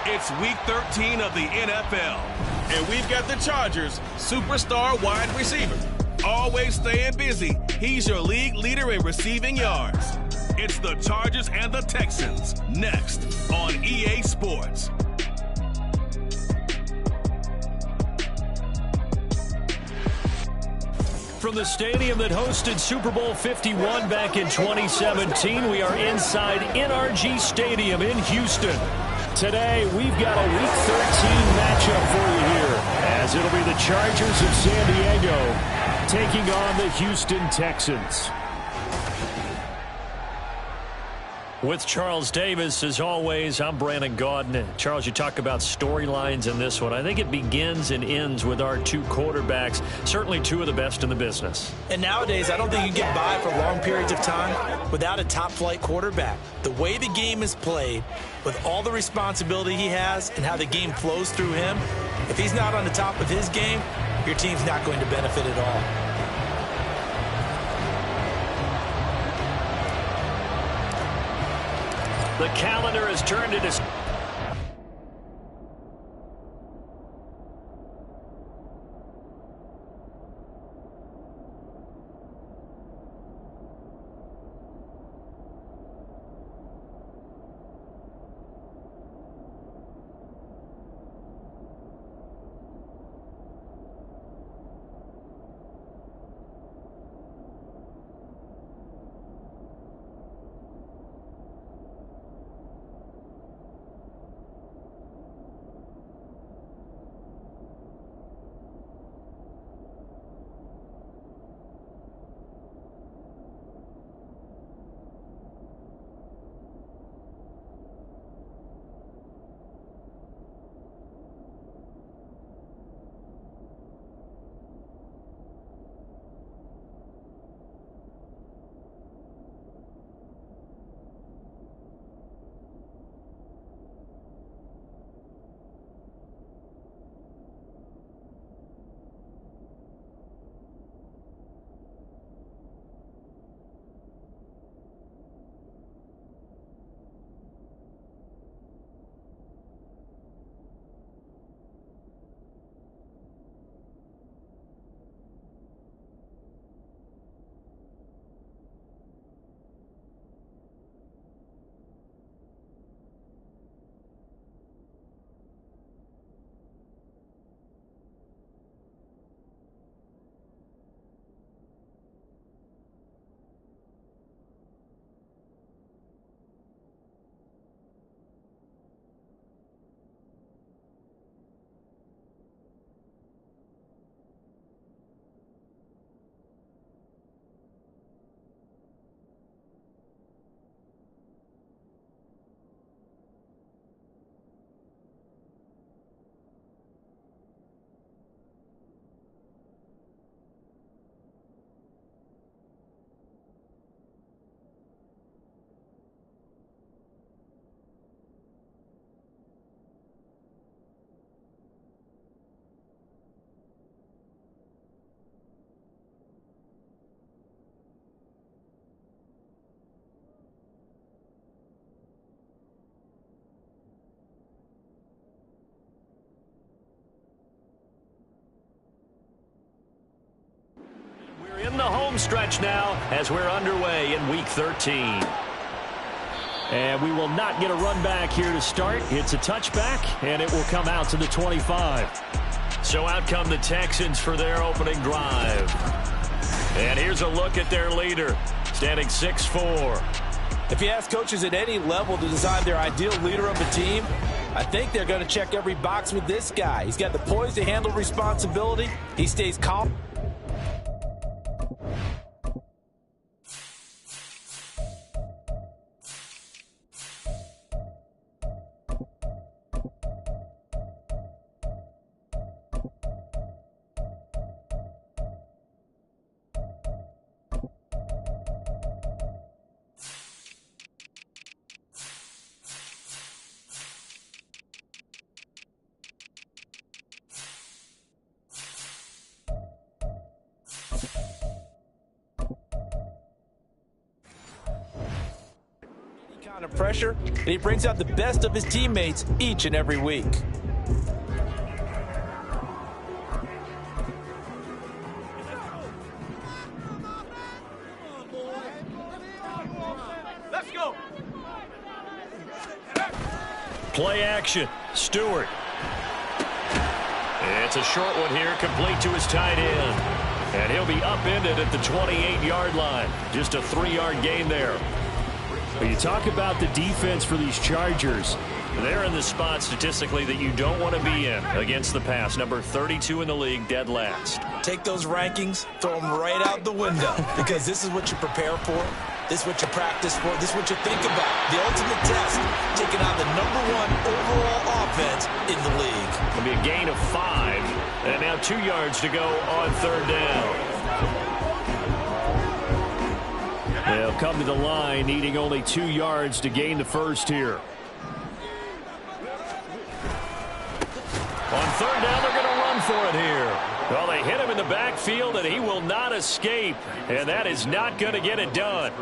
It's Week 13 of the NFL, and we've got the Chargers' superstar wide receiver. Always staying busy, he's your league leader in receiving yards. It's the Chargers and the Texans, next on EA Sports. From the stadium that hosted Super Bowl 51 back in 2017, we are inside NRG Stadium in Houston. Today, we've got a Week 13 matchup for you here, as it'll be the Chargers of San Diego taking on the Houston Texans. With Charles Davis, as always, I'm Brandon Gaudin. Charles, you talk about storylines in this one. I think it begins and ends with our two quarterbacks, certainly two of the best in the business. And nowadays, I don't think you get by for long periods of time without a top-flight quarterback. The way the game is played, with all the responsibility he has and how the game flows through him, if he's not on the top of his game, your team's not going to benefit at all. The calendar has turned into... in the home stretch now as we're underway in Week 13. And we will not get a run back here to start. It's a touchback, and it will come out to the 25. So out come the Texans for their opening drive. And here's a look at their leader, standing 6'4". If you ask coaches at any level to design their ideal leader of a team, I think they're going to check every box with this guy. He's got the poise to handle responsibility. He stays calm. Kind of pressure, and he brings out the best of his teammates each and every week. Let's go. Play action. Stewart. It's a short one here, complete to his tight end. And he'll be upended at the 28-yard line. Just a 3-yard gain there. But you talk about the defense for these Chargers. They're in the spot statistically that you don't want to be in against the pass. Number 32 in the league, dead last. Take those rankings, throw them right out the window, because this is what you prepare for. This is what you practice for. This is what you think about. The ultimate test, taking on the #1 overall offense in the league. It'll be a gain of 5, and now 2 yards to go on 3rd down. They'll come to the line, needing only 2 yards to gain the first here. On 3rd down, they're going to run for it here. Well, they hit him in the backfield, and he will not escape. And that is not going to get it done.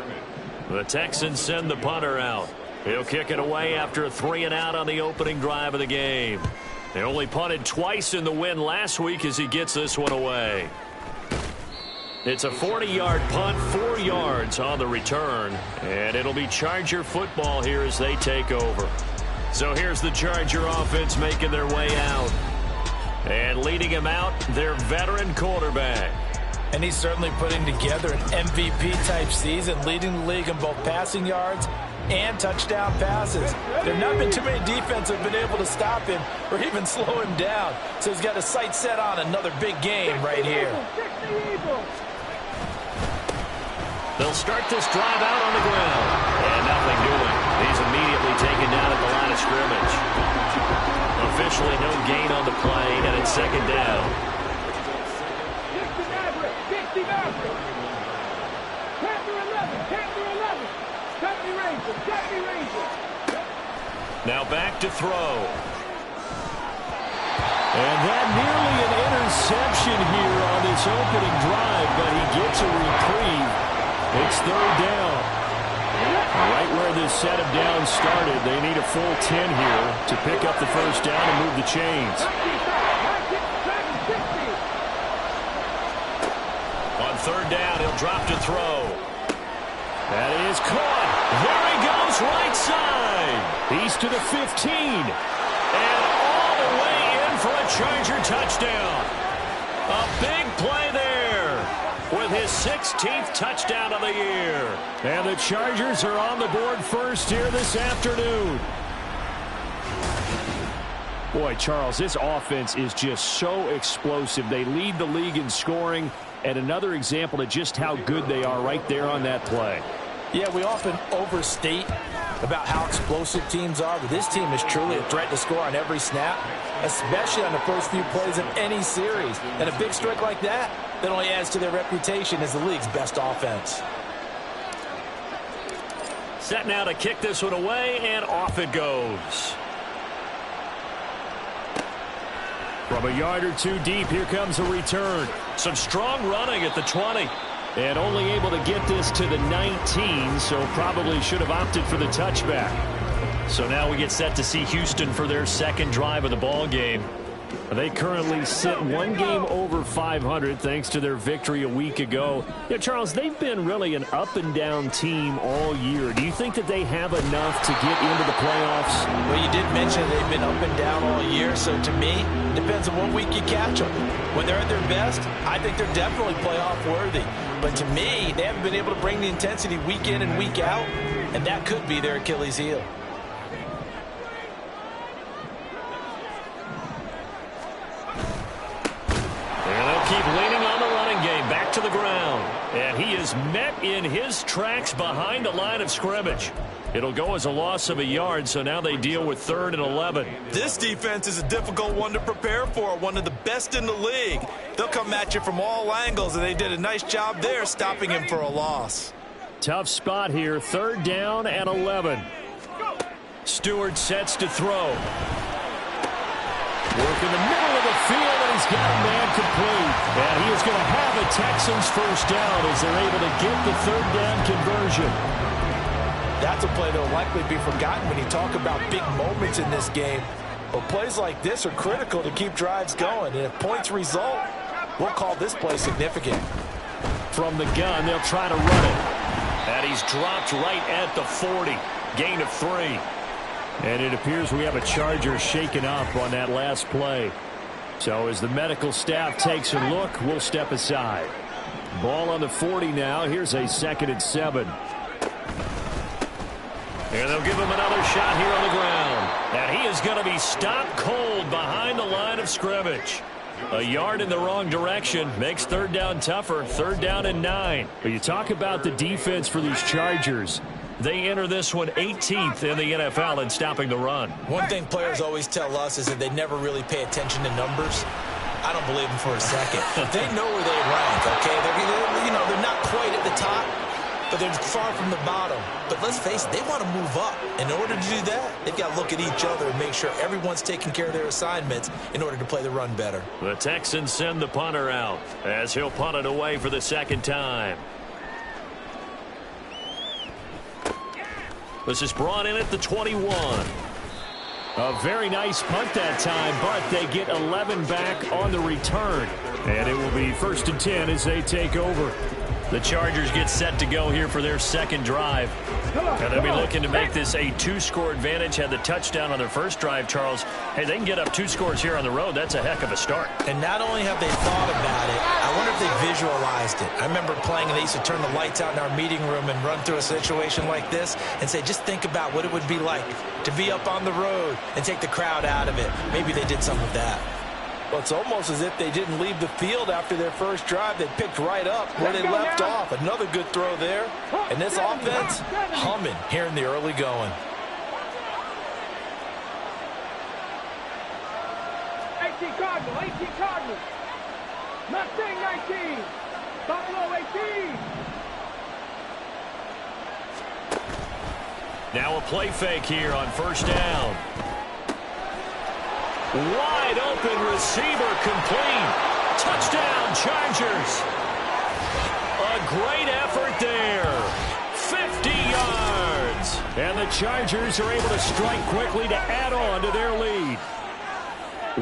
The Texans send the punter out. He'll kick it away after a 3-and-out on the opening drive of the game. They only punted twice in the win last week as he gets this one away. It's a 40-yard punt, 4 yards on the return. And it'll be Charger football here as they take over. So here's the Charger offense making their way out. And leading him out, their veteran quarterback. And he's certainly putting together an MVP-type season, leading the league in both passing yards and touchdown passes. There have not been too many defenses that have been able to stop him or even slow him down. So he's got his sights set on another big game right here. They'll start this drive out on the ground. And nothing doing. He's immediately taken down at the line of scrimmage. Officially no gain on the play, and it's 2nd down. Now back to throw. And that nearly an interception here on this opening drive, but he gets a reprieve. It's 3rd down. Right where this set of downs started, they need a full 10 here to pick up the first down and move the chains. On 3rd down, he'll drop to throw. That is caught. There he goes, right side. He's to the 15. And all the way in for a Charger touchdown. A big play there with his 16th touchdown of the year. And the Chargers are on the board first here this afternoon. Boy, Charles, this offense is just so explosive. They lead the league in scoring, and another example of just how good they are right there on that play. Yeah, we often overstate about how explosive teams are, but this team is truly a threat to score on every snap, especially on the first few plays of any series. And a big strike like that only adds to their reputation as the league's best offense. Set now to kick this one away, and off it goes. From a yard or two deep, here comes a return. Some strong running at the 20. And only able to get this to the 19, so probably should have opted for the touchback. So now we get set to see Houston for their second drive of the ball game. They currently sit one game over 500 thanks to their victory a week ago. Yeah, Charles, they've been really an up-and-down team all year. Do you think that they have enough to get into the playoffs? Well, you did mention they've been up and down all year, so to me, it depends on what week you catch them. When they're at their best, I think they're definitely playoff worthy. But to me, they haven't been able to bring the intensity week in and week out, and that could be their Achilles heel. Keep leaning on the running game. Back to the ground. And he is met in his tracks behind the line of scrimmage. It'll go as a loss of a yard, so now they deal with 3rd and 11. This defense is a difficult one to prepare for, one of the best in the league. They'll come at you from all angles, and they did a nice job there stopping him for a loss. Tough spot here. 3rd down and 11. Stewart sets to throw. Work in the middle of the field, and he's got a man complete. And he is going to have a Texans first down as they're able to get the 3rd down conversion. That's a play that will likely be forgotten when you talk about big moments in this game. But plays like this are critical to keep drives going. And if points result, we'll call this play significant. From the gun, they'll try to run it. And he's dropped right at the 40. Gain of 3. And it appears we have a Charger shaken up on that last play. So as the medical staff takes a look, we'll step aside. Ball on the 40 now. Here's a 2nd and 7. And they'll give him another shot here on the ground. And he is going to be stopped cold behind the line of scrimmage. A yard in the wrong direction makes 3rd down tougher. 3rd down and 9. But you talk about the defense for these Chargers. They enter this one 18th in the NFL in stopping the run. One thing players always tell us is that they never really pay attention to numbers. I don't believe them for a second. They know where they rank, okay? They're not quite at the top, but they're far from the bottom. But let's face it, they want to move up. In order to do that, they've got to look at each other and make sure everyone's taking care of their assignments in order to play the run better. The Texans send the punter out as he'll punt it away for the 2nd time. This is brought in at the 21. A very nice punt that time, but they get 11 back on the return. And it will be 1st and 10 as they take over. The Chargers get set to go here for their 2nd drive. And they'll be looking to make this a 2-score advantage. Had the touchdown on their first drive, Charles. Hey, they can get up 2 scores here on the road. That's a heck of a start. And not only have they thought about it, I wonder if they visualized it. I remember playing, and they used to turn the lights out in our meeting room and run through a situation like this and say, just think about what it would be like to be up on the road and take the crowd out of it. Maybe they did some of that. Well, it's almost as if they didn't leave the field after their first drive. They picked right up where they left off. Another good throw there. And this offense humming here in the early going. 18 Cardinals. Mustang 19. Buffalo 18. Now a play fake here on 1st down. Wide open receiver complete. Touchdown, Chargers. A great effort there. 50 yards. And the Chargers are able to strike quickly to add on to their lead.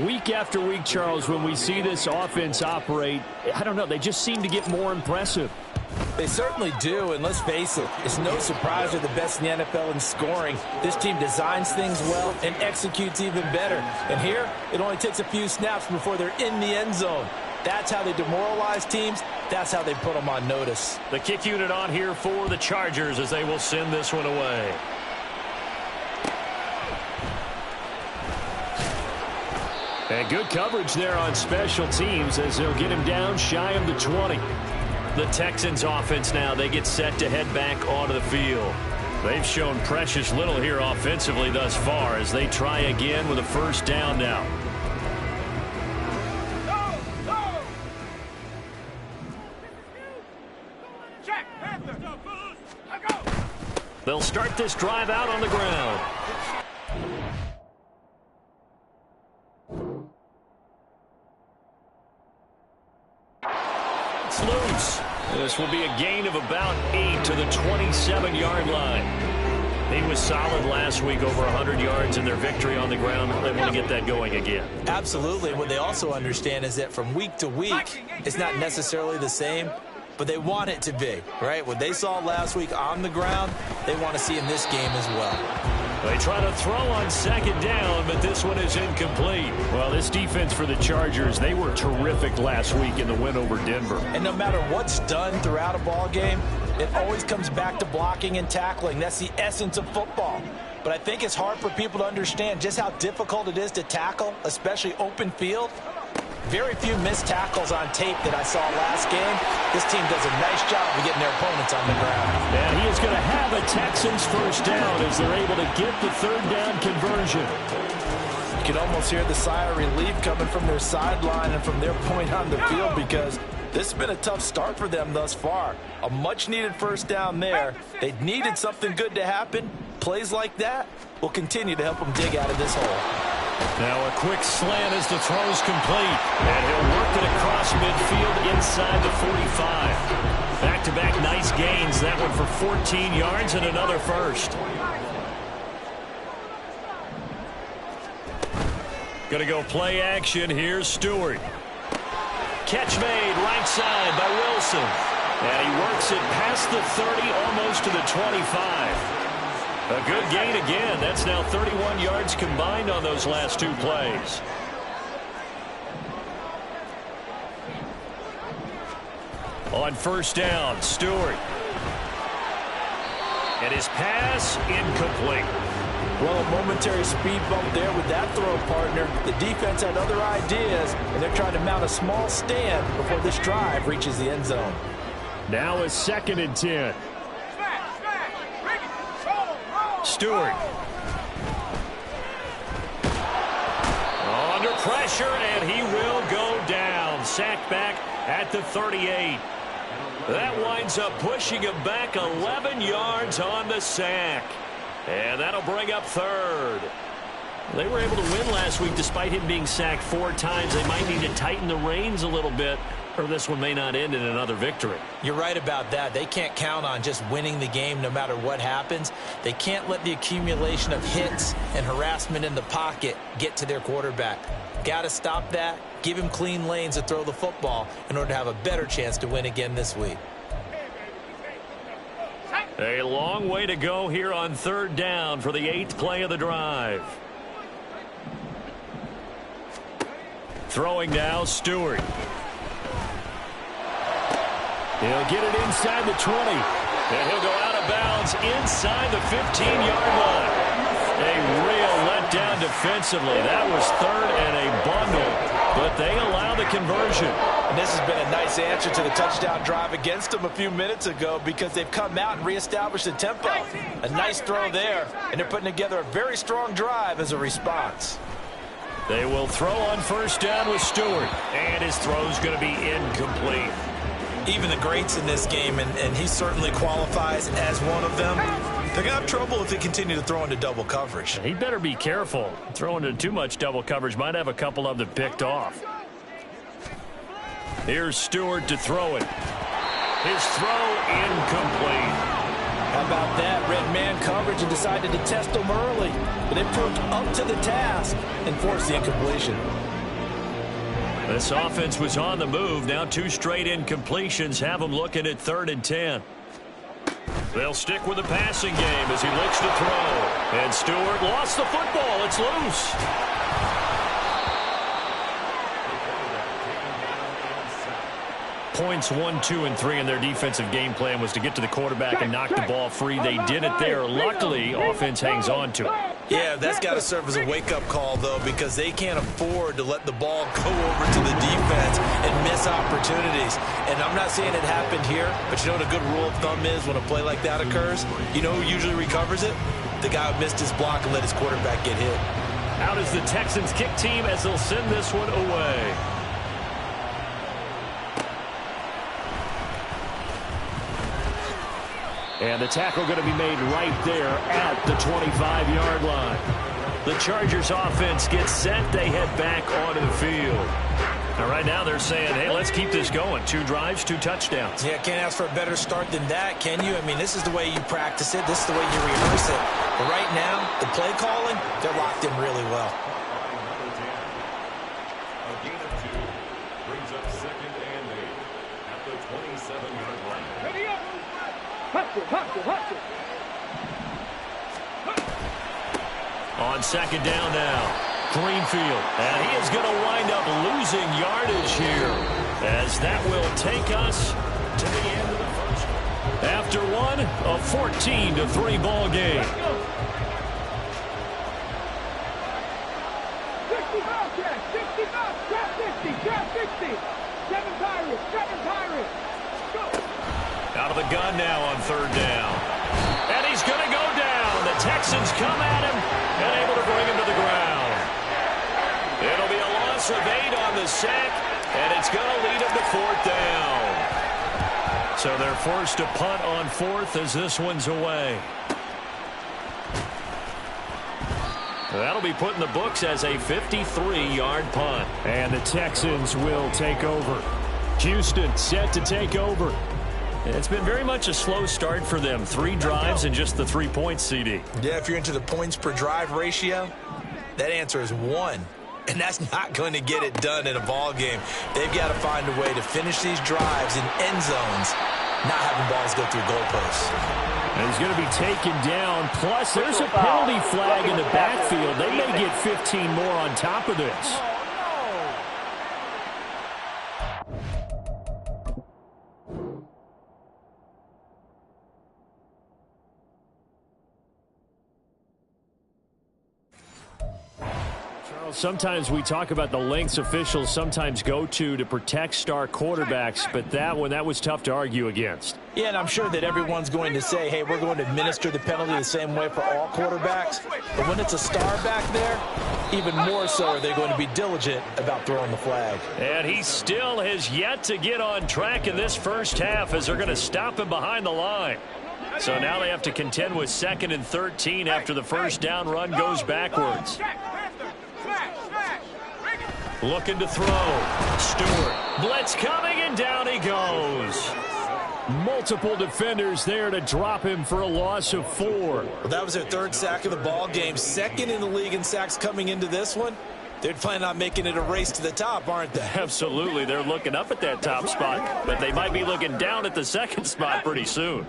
Week after week, Charles, when we see this offense operate, I don't know, they just seem to get more impressive. They certainly do, and let's face it, it's no surprise they're the best in the NFL in scoring. This team designs things well and executes even better. And here, it only takes a few snaps before they're in the end zone. That's how they demoralize teams. That's how they put them on notice. The kick unit on here for the Chargers as they will send this one away. And good coverage there on special teams as they'll get him down shy of the 20. The Texans offense now, they get set to head back onto the field. They've shown precious little here offensively thus far as they try again with a 1st down now. They'll start this drive out on the ground. It's loose. This will be a gain of about 8 to the 27-yard line. He was solid last week, over 100 yards in their victory on the ground. They want to get that going again. Absolutely. What they also understand is that from week to week, it's not necessarily the same, but they want it to be, right? What they saw last week on the ground, they want to see in this game as well. They try to throw on second down, but this one is incomplete. Well, this defense for the Chargers, they were terrific last week in the win over Denver. And no matter what's done throughout a ball game, it always comes back to blocking and tackling. That's the essence of football. But I think it's hard for people to understand just how difficult it is to tackle, especially open field. Very few missed tackles on tape that I saw last game. This team does a nice job of getting their opponents on the ground. And he is going to have a Texans first down as they're able to get the third down conversion. You can almost hear the sigh of relief coming from their sideline and from their point on the field, because this has been a tough start for them thus far. A much-needed first down there. They needed something good to happen. Plays like that will continue to help them dig out of this hole. Now a quick slant as the throw's complete. And he'll work it across midfield inside the 45. Back-to-back nice gains. That one for 14 yards and another first. Going to go play action. Here's Stewart. Catch made right side by Wilson. And he works it past the 30, almost to the 25. A good gain again. That's now 31 yards combined on those last two plays. On first down, Stewart. And his pass incomplete. Well, a momentary speed bump there with that throw, partner. The defense had other ideas, and they're trying to mount a small stand before this drive reaches the end zone. Now a 2nd and 10. Stewart. Under pressure, and he will go down. Sacked back at the 38. That winds up pushing him back 11 yards on the sack. And that'll bring up third. They were able to win last week despite him being sacked 4 times. They might need to tighten the reins a little bit, or this one may not end in another victory. You're right about that. They can't count on just winning the game no matter what happens. They can't let the accumulation of hits and harassment in the pocket get to their quarterback. Got to stop that, give him clean lanes to throw the football in order to have a better chance to win again this week. A long way to go here on third down for the 8th play of the drive. Throwing now, Stewart. He'll get it inside the 20. And he'll go out of bounds inside the 15-yard line. A real letdown defensively. That was third and a bundle. But they allow the conversion. And this has been a nice answer to the touchdown drive against them a few minutes ago, because they've come out and reestablished the tempo. A nice throw there, and they're putting together a very strong drive as a response. They will throw on first down with Stewart. And his throw's going to be incomplete. Even the greats in this game, and he certainly qualifies as one of them, they're going to have trouble if they continue to throw into double coverage. He better be careful. Throwing into too much double coverage might have a couple of them picked off. Here's Stewart to throw it. His throw incomplete. How about that? Red man coverage and decided to test them early. But they proved up to the task and forced the incompletion. This offense was on the move. Now 2 straight incompletions have them looking at 3rd and 10. They'll stick with the passing game as he looks to throw. And Stewart lost the football. It's loose. Points 1, 2, and 3 in their defensive game plan was to get to the quarterback and knock the ball free. They did it there. Luckily, offense hangs on to it. Yeah, that's got to serve as a wake-up call, though, because they can't afford to let the ball go over to the defense and miss opportunities. And I'm not saying it happened here, but you know what a good rule of thumb is when a play like that occurs? You know who usually recovers it? The guy who missed his block and let his quarterback get hit. Out is the Texans kick team as they'll send this one away. And the tackle going to be made right there at the 25-yard line. The Chargers offense gets set. They head back onto the field. And right now they're saying, hey, let's keep this going. 2 drives, 2 touchdowns. Yeah, can't ask for a better start than that, can you? I mean, this is the way you practice it. This is the way you rehearse it. But right now, the play calling, they're locked in really well. A gain of 2 brings up 2nd and 8 at the 27-yard line. Ready up. Hustle. On 2nd down now. Greenfield, and he is going to wind up losing yardage here, as that will take us to the end of the first. After one, a 14-3 ball game. 65, Jack, 65, trap 60, 7 Pirates, go. Out of the gun now on 3rd down. And he's going to go down. The Texans come at him and able to bring him to the ground. It'll be a loss of 8 on the sack, and it's going to lead them to 4th down. So they're forced to punt on 4th as this one's away. That'll be put in the books as a 53-yard punt. And the Texans will take over. Houston set to take over. It's been very much a slow start for them. 3 drives and just the 3 points, CD. Yeah, if you're into the points per drive ratio, that answer is 1. And that's not going to get it done in a ball game. They've got to find a way to finish these drives in end zones, not having balls go through goalposts. And he's going to be taken down. Plus, there's a penalty flag in the backfield. They may get 15 more on top of this. Sometimes we talk about the lengths officials sometimes go to protect star quarterbacks, but that was tough to argue against. Yeah, and I'm sure that everyone's going to say, hey, we're going to administer the penalty the same way for all quarterbacks. But when it's a star back there, even more so are they going to be diligent about throwing the flag. And he still has yet to get on track in this first half as they're going to stop him behind the line. So now they have to contend with 2nd and 13 after the first down run goes backwards. Looking to throw. Stewart. Blitz coming, and down he goes. Multiple defenders there to drop him for a loss of 4. Well, that was their 3rd sack of the ball game. 2nd in the league in sacks coming into this one. They're planning on making it a race to the top, aren't they? Absolutely. They're looking up at that top spot, but they might be looking down at the 2nd spot pretty soon.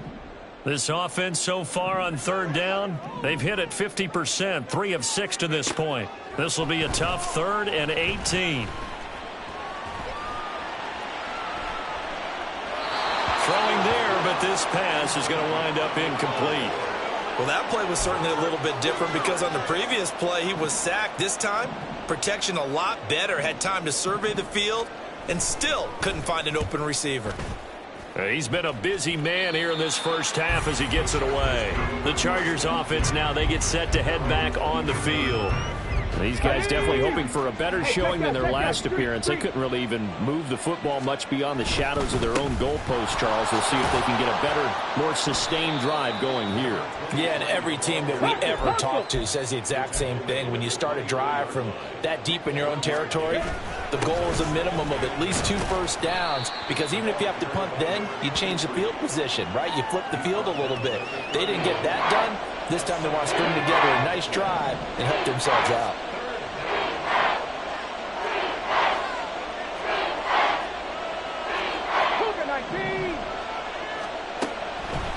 This offense so far on 3rd down, they've hit it 50%, 3 of 6 to this point. This will be a tough 3rd and 18. Throwing there, but this pass is going to wind up incomplete. Well, that play was certainly a little bit different because on the previous play, he was sacked. This time, protection a lot better, had time to survey the field, and still couldn't find an open receiver. He's been a busy man here in this first half as he gets it away. The Chargers offense now, they get set to head back on the field. These guys definitely hoping for a better showing than their last appearance. They couldn't really even move the football much beyond the shadows of their own goalpost, Charles. We'll see if they can get a better, more sustained drive going here. Yeah, and every team that we ever talk to says the exact same thing. When you start a drive from that deep in your own territory, the goal is a minimum of at least 2 first downs, because even if you have to punt then, you change the field position, right? You flip the field a little bit. They didn't get that done. This time they want to string together a nice drive and help themselves out.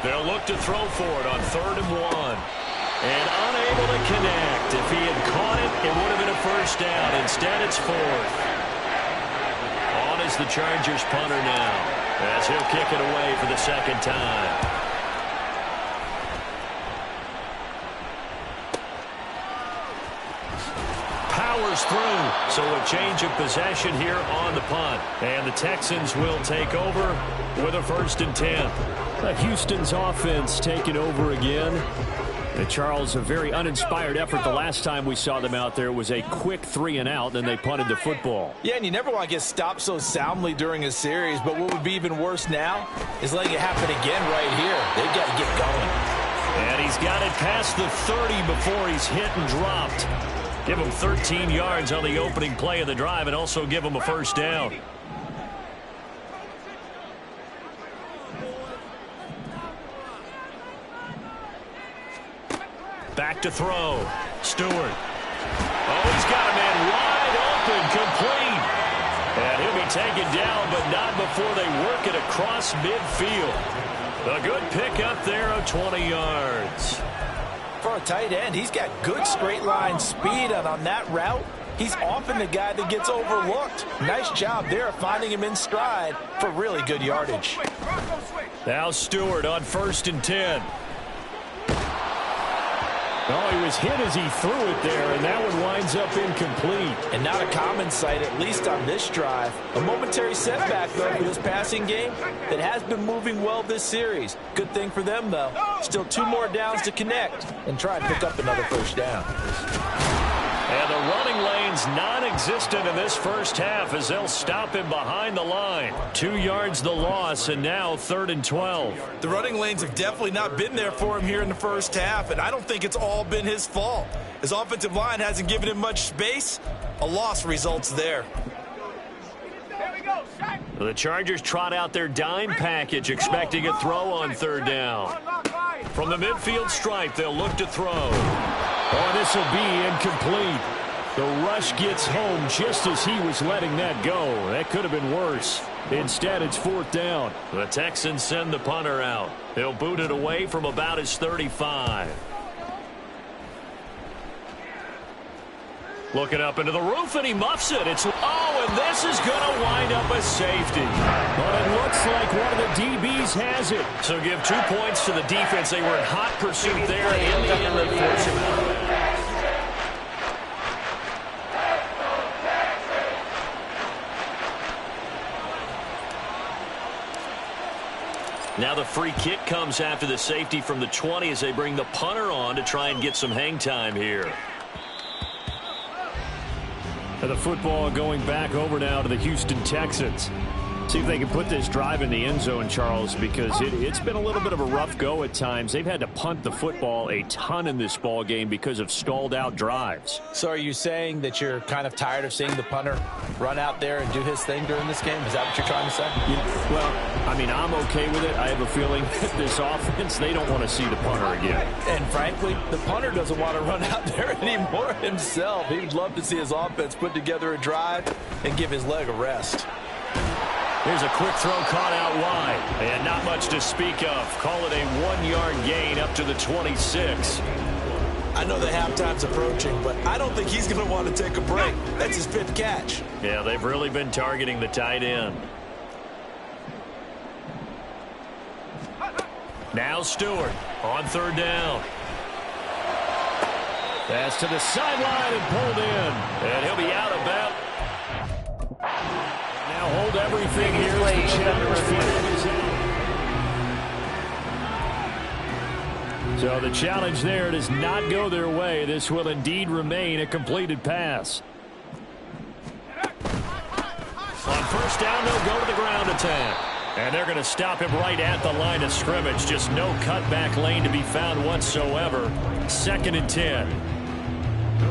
They'll look to throw for it on 3rd and 1. And unable to connect. If he had caught it, it would have been a first down. Instead, it's 4th. On is the Chargers punter now, as he'll kick it away for the 2nd time. Powers through, so a change of possession here on the punt. And the Texans will take over with a 1st and 10. Houston's offense taking over again. And Charles, a very uninspired effort the last time we saw them out there. It was a quick 3 and out, and then they punted the football. Yeah, and you never want to get stopped so soundly during a series, but what would be even worse now is letting it happen again right here. They've got to get going. And he's got it past the 30 before he's hit and dropped. Give them 13 yards on the opening play of the drive and also give them a first down. Back to throw. Stewart. Oh, he's got a man wide open, complete. And he'll be taken down, but not before they work it across midfield. A good pickup there of 20 yards. For a tight end, he's got good straight line speed, and on that route, he's often the guy that gets overlooked. Nice job there finding him in stride for really good yardage. Now Stewart on 1st and 10. Oh, he was hit as he threw it there, and that one winds up incomplete. And not a common sight, at least on this drive. A momentary setback, though, for this passing game that has been moving well this series. Good thing for them, though. Still 2 more downs to connect and try and pick up another first down. And the running lane's non-existent in this first half as they'll stop him behind the line. 2 yards the loss, and now 3rd and 12. The running lanes have definitely not been there for him here in the first half, and I don't think it's all been his fault. His offensive line hasn't given him much space. A loss results there. The Chargers trot out their dime package, expecting a throw on 3rd down. From the midfield stripe, they'll look to throw. Oh, this will be incomplete. The rush gets home just as he was letting that go. That could have been worse. Instead, it's 4th down. The Texans send the punter out. They'll boot it away from about his 35. Looking up into the roof, and he muffs it. Oh, and this is going to wind up a safety. But it looks like one of the DBs has it. So give 2 points to the defense. They were in hot pursuit there, and in the end, they force him out. Now the free kick comes after the safety from the 20 as they bring the punter on to try and get some hang time here. The football going back over now to the Houston Texans. See if they can put this drive in the end zone, Charles, because it's been a little bit of a rough go at times. They've had to punt the football a ton in this ball game because of stalled out drives. So are you saying that you're kind of tired of seeing the punter run out there and do his thing during this game? Is that what you're trying to say? Yeah, well, I mean, I'm okay with it. I have a feeling that this offense, they don't want to see the punter again. And frankly, the punter doesn't want to run out there anymore himself. He'd love to see his offense put together a drive and give his leg a rest. Here's a quick throw caught out wide. And not much to speak of. Call it a 1-yard gain up to the 26. I know the halftime's approaching, but I don't think he's going to want to take a break. That's his 5th catch. Yeah, they've really been targeting the tight end. Now Stewart on 3rd down. Pass to the sideline and pulled in. And he'll be out of bounds. Hold everything here as the challenge field. So the challenge there does not go their way. This will indeed remain a completed pass. On 1st down, they'll go to the ground attack. And they're going to stop him right at the line of scrimmage. Just no cutback lane to be found whatsoever. 2nd and 10.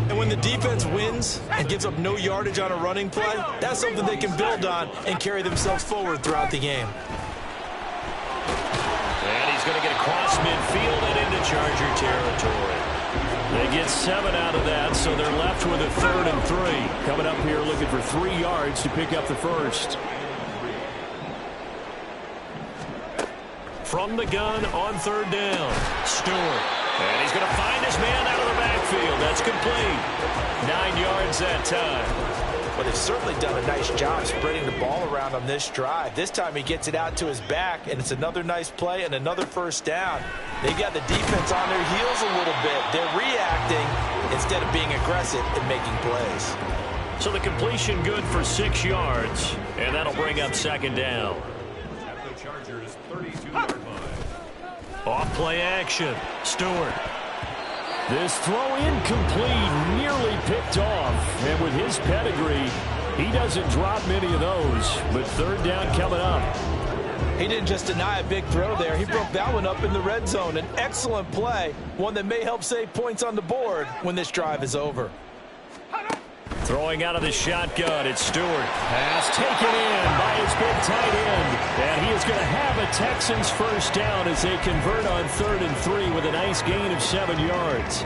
And when the defense wins and gives up no yardage on a running play, that's something they can build on and carry themselves forward throughout the game. And he's going to get across midfield and into Charger territory. They get 7 out of that, so they're left with a 3rd and 3. Coming up here looking for 3 yards to pick up the first. From the gun on 3rd down, Stewart. And he's going to find his man out of the backfield. That's complete. 9 yards that time. But they've certainly done a nice job spreading the ball around on this drive. This time he gets it out to his back, and it's another nice play and another first down. They got the defense on their heels a little bit. They're reacting instead of being aggressive and making plays. So the completion good for 6 yards, and that'll bring up 2nd down. At the Chargers' 32-yard line. Off play action. Stewart. This throw incomplete, nearly picked off. And with his pedigree, he doesn't drop many of those. But 3rd down coming up. He didn't just deny a big throw there. He broke that one up in the red zone. An excellent play, one that may help save points on the board when this drive is over. Throwing out of the shotgun, it's Stewart. Pass taken in by his big tight end. And he is going to have a Texans first down as they convert on 3rd and 3 with a nice gain of 7 yards.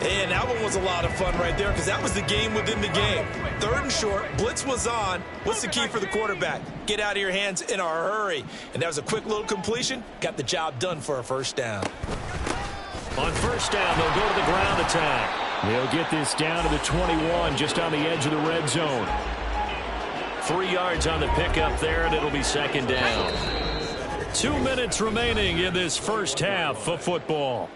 And that one was a lot of fun right there because that was the game within the game. 3rd and short, blitz was on. What's the key for the quarterback? Get out of your hands in a hurry. And that was a quick little completion. Got the job done for a first down. On first down, they'll go to the ground attack. They'll get this down to the 21, just on the edge of the red zone. 3 yards on the pickup there, and it'll be second down. 2 minutes remaining in this first half of football.